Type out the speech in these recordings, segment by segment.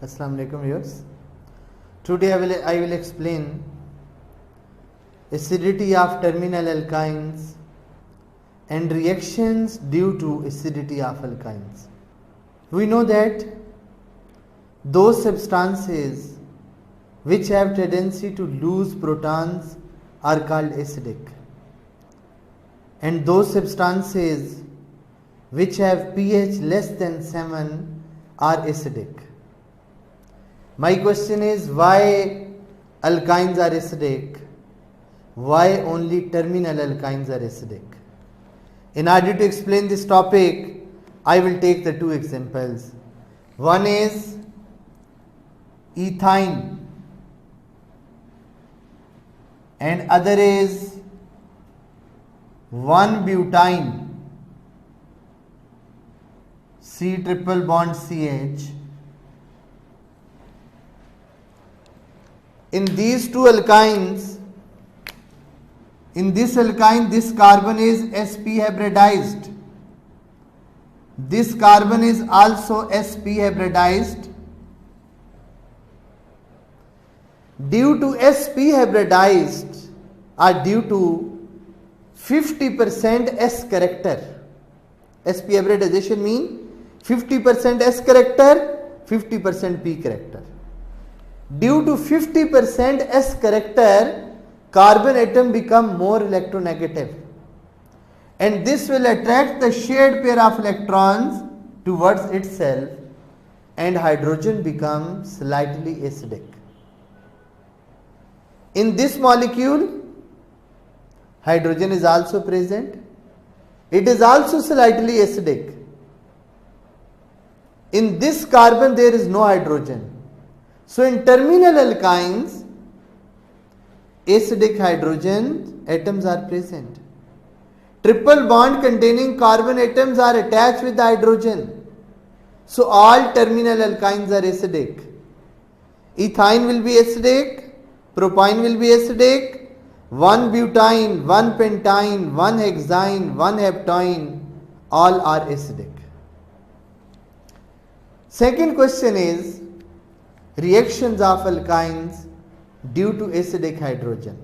Assalamu alaikum viewers. Today I will explain acidity of terminal alkynes and reactions due to acidity of alkynes. We know that those substances which have tendency to lose protons are called acidic, and those substances which have pH less than 7 are acidic. My question is, why alkynes are acidic? Why only terminal alkynes are acidic? In order to explain this topic, I will take the two examples. One is ethyne and other is 1-butyne, C triple bond CH. In these two alkynes, in this alkyne, this carbon is sp hybridized. This carbon is also sp hybridized. Due to sp hybridized or due to 50% S character. Sp hybridization means 50% S character, 50% P character. Due to 50% S character, carbon atom become more electronegative, and this will attract the shared pair of electrons towards itself, and hydrogen becomes slightly acidic. In this molecule, hydrogen is also present. It is also slightly acidic. In this carbon there is no hydrogen. So in terminal alkynes, acidic hydrogen atoms are present. Triple bond containing carbon atoms are attached with the hydrogen. So all terminal alkynes are acidic. Ethyne will be acidic, propyne will be acidic, 1-butyne, 1-pentyne, 1-hexyne, 1-heptone, all are acidic. Second question is reactions of alkynes due to acidic hydrogen.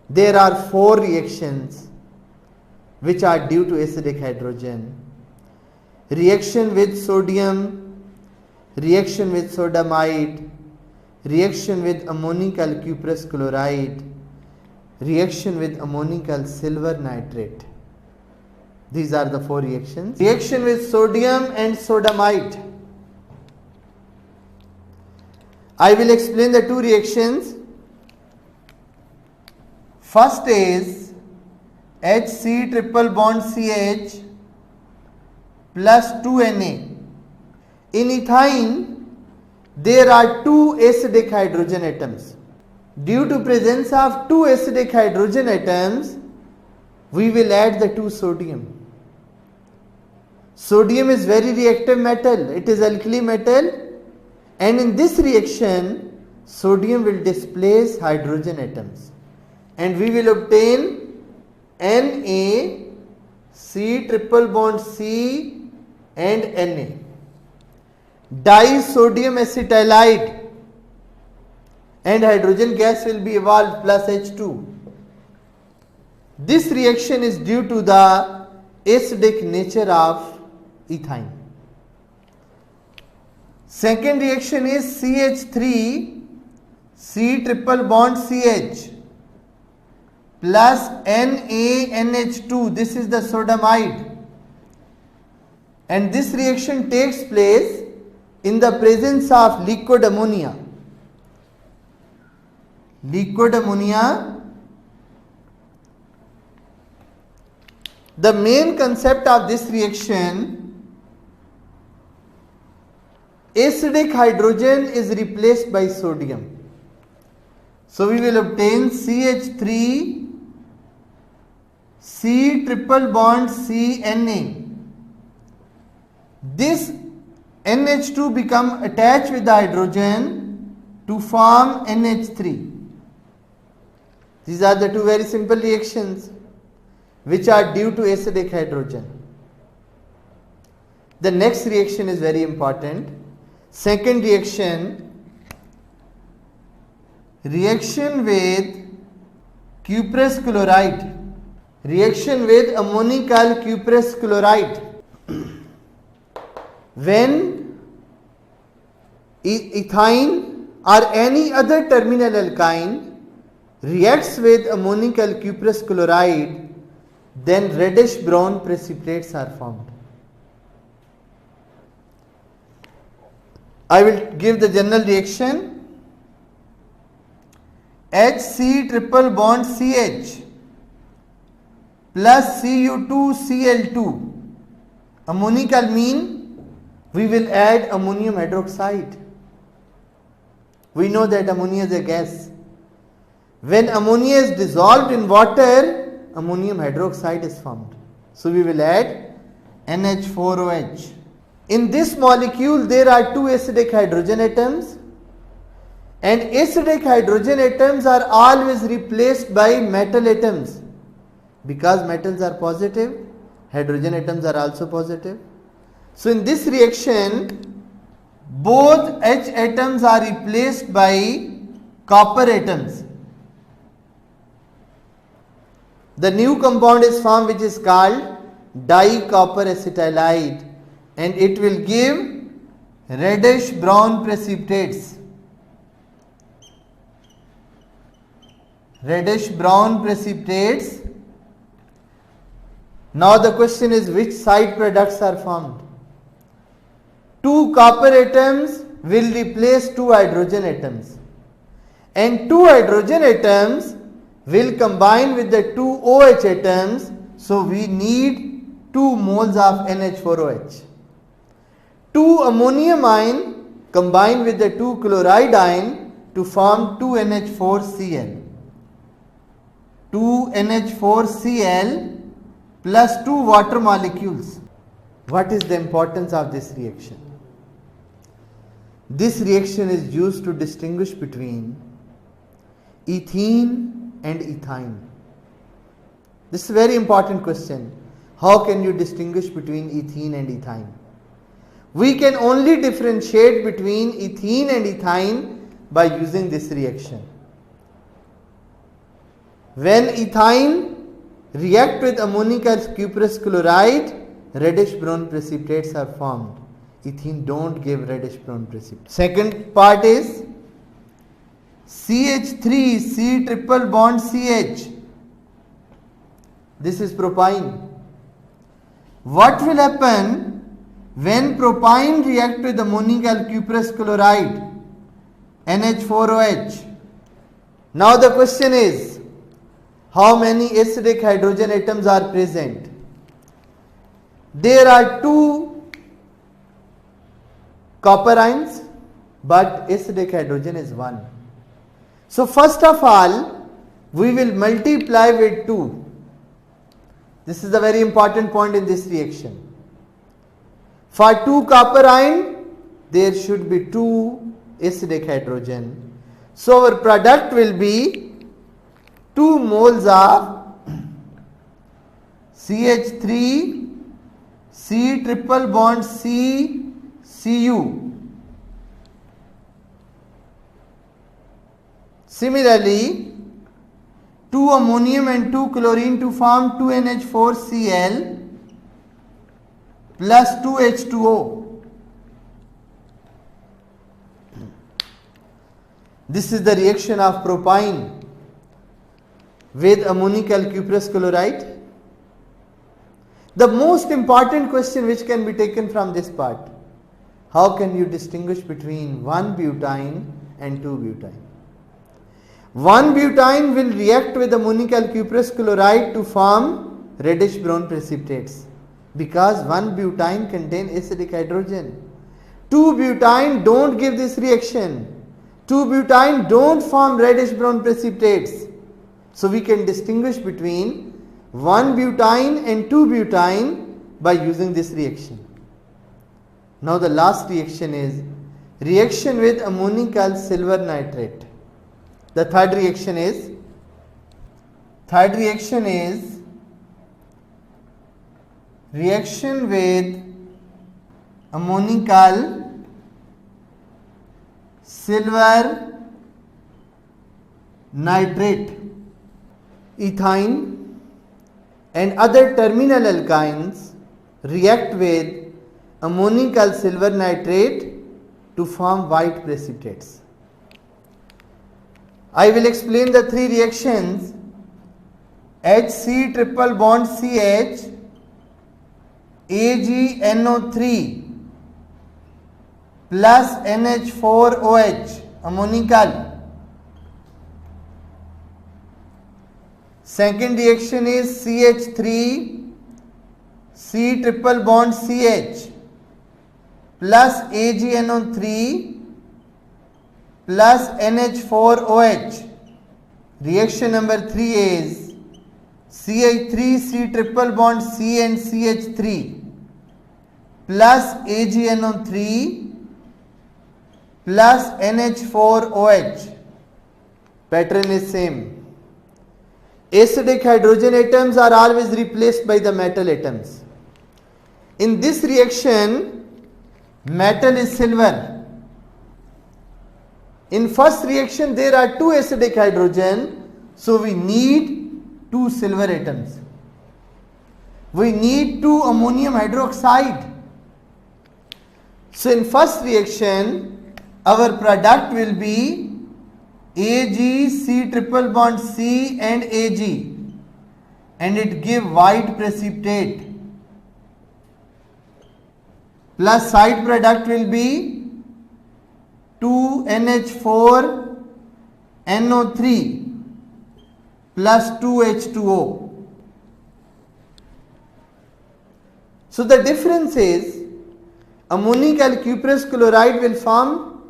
There are 4 reactions which are due to acidic hydrogen. Reaction with sodium, reaction with sodamide, reaction with ammonical cuprous chloride, reaction with ammonical silver nitrate. These are the 4 reactions. Reaction with sodium and sodamide. I will explain the 2 reactions. First is HC triple bond CH plus 2Na. In ethyne, there are 2 acidic hydrogen atoms. Due to presence of 2 acidic hydrogen atoms, we will add the 2 sodium. Sodium is very reactive metal. It is alkali metal. And in this reaction, sodium will displace hydrogen atoms, and we will obtain Na, C triple bond C and Na. Disodium acetylide, and hydrogen gas will be evolved plus H2. This reaction is due to the acidic nature of ethyne. Second reaction is CH3 C triple bond CH plus NaNH2. This is the sodamide, and this reaction takes place in the presence of liquid ammonia. Liquid ammonia. The main concept of this reaction, acidic hydrogen is replaced by sodium. So we will obtain CH3 C triple bond CNA. This NH2 become attached with the hydrogen to form NH3. These are the 2 very simple reactions which are due to acidic hydrogen. The next reaction is very important. Second reaction, reaction with cuprous chloride. Reaction with ammonical cuprous chloride. When ethyne or any other terminal alkyne reacts with ammonical cuprous chloride, then reddish brown precipitates are formed. I will give the general reaction. HC triple bond CH plus Cu2Cl2. Ammonical mean we will add ammonium hydroxide. We know that ammonia is a gas. When ammonia is dissolved in water, ammonium hydroxide is formed. So we will add NH4OH. In this molecule there are two acidic hydrogen atoms, and acidic hydrogen atoms are always replaced by metal atoms. Because metals are positive, hydrogen atoms are also positive. So in this reaction, both H atoms are replaced by copper atoms. The new compound is formed, which is called dicopper acetylide, and it will give reddish brown precipitates. Reddish brown precipitates. Now the question is, which side products are formed? Two copper atoms will replace two hydrogen atoms, and two hydrogen atoms will combine with the two OH atoms, so we need 2 moles of NH4OH. Two ammonium ion combine with the two chloride ion to form 2NH4Cl. 2NH4Cl plus 2 water molecules. What is the importance of this reaction? This reaction is used to distinguish between ethene and ethyne. This is a very important question. How can you distinguish between ethene and ethyne? We can only differentiate between ethene and ethyne by using this reaction. When ethine react with ammonical cuprous chloride, reddish brown precipitates are formed. Ethene don't give reddish brown precipitates. Second part is CH3 C triple bond CH. This is propyne. What will happen when propyne react with ammonical cuprous chloride, NH4OH? Now the question is, how many acidic hydrogen atoms are present? There are 2 copper ions, but acidic hydrogen is 1. So first of all, we will multiply with 2. This is a very important point in this reaction. For 2 copper ion, there should be 2 acidic hydrogen. So our product will be 2 moles of CH3 C triple bond C Cu. Similarly, 2 ammonium and 2 chlorine to form 2NH4Cl plus 2H2O. This is the reaction of propyne with ammonical cuprous chloride. The most important question which can be taken from this part: how can you distinguish between 1-butyne and 2-butyne? 1-butyne will react with ammonical cuprous chloride to form reddish brown precipitates, because 1-butyne contains acidic hydrogen. 2-butyne don't give this reaction. 2-butyne don't form reddish brown precipitates. So we can distinguish between 1-butyne and 2-butyne by using this reaction. Now the last reaction is reaction with ammonical silver nitrate. The third reaction is reaction with ammonical silver nitrate. Ethyne and other terminal alkynes react with ammonical silver nitrate to form white precipitates. I will explain the three reactions. HC triple bond CH, AgNO3 plus NH4OH ammonical. Second reaction is CH3 C triple bond CH plus AgNO3 plus NH4OH. Reaction number 3 is CH3 C triple bond C and CH3 plus AgNO3 plus NH4OH. Pattern is same. Acidic hydrogen atoms are always replaced by the metal atoms. In this reaction, metal is silver. In first reaction, there are two acidic hydrogen, so we need two silver atoms. We need two ammonium hydroxide. So in first reaction, our product will be Ag C triple bond C and Ag, and it give white precipitate. Plus side product will be 2NH4NO3 plus 2H2O. So the difference is ammonical cuprous chloride will form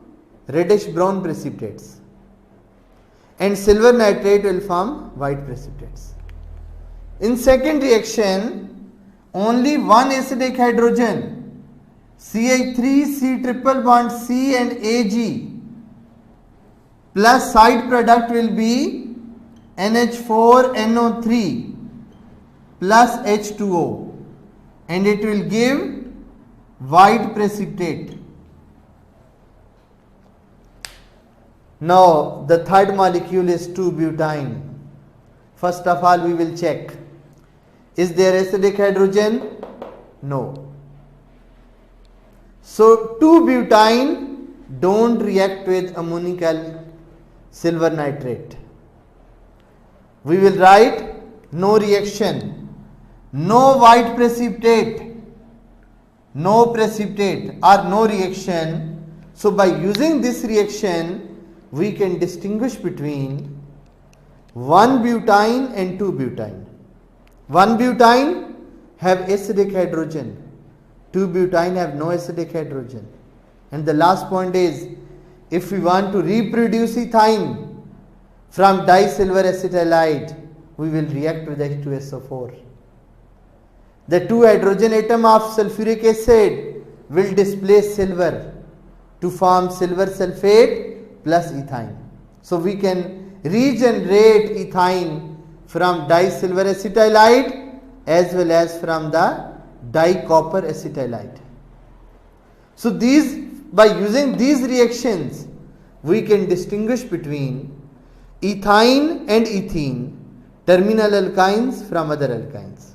reddish brown precipitates and silver nitrate will form white precipitates. In second reaction, only one acidic hydrogen CH3 C triple bond C and Ag plus side product will be NH4NO3 plus H2O, and it will give white precipitate. Now the third molecule is 2-butyne. First of all, we will check, is there acidic hydrogen? No. So 2-butyne don't react with ammonical silver nitrate. We will write no reaction, no white precipitate, no precipitate or no reaction. So by using this reaction, we can distinguish between 1-butyne and 2-butyne. 1-butyne have acidic hydrogen, 2-butyne have no acidic hydrogen. And the last point is, if we want to reproduce ethyne from disilver acetylide, we will react with H2SO4. The two hydrogen atom of sulfuric acid will displace silver to form silver sulfate plus ethyne. So we can regenerate ethyne from disilver acetylide as well as from the dicopper acetylide. So by using these reactions, we can distinguish between ethyne and ethene, terminal alkynes from other alkynes.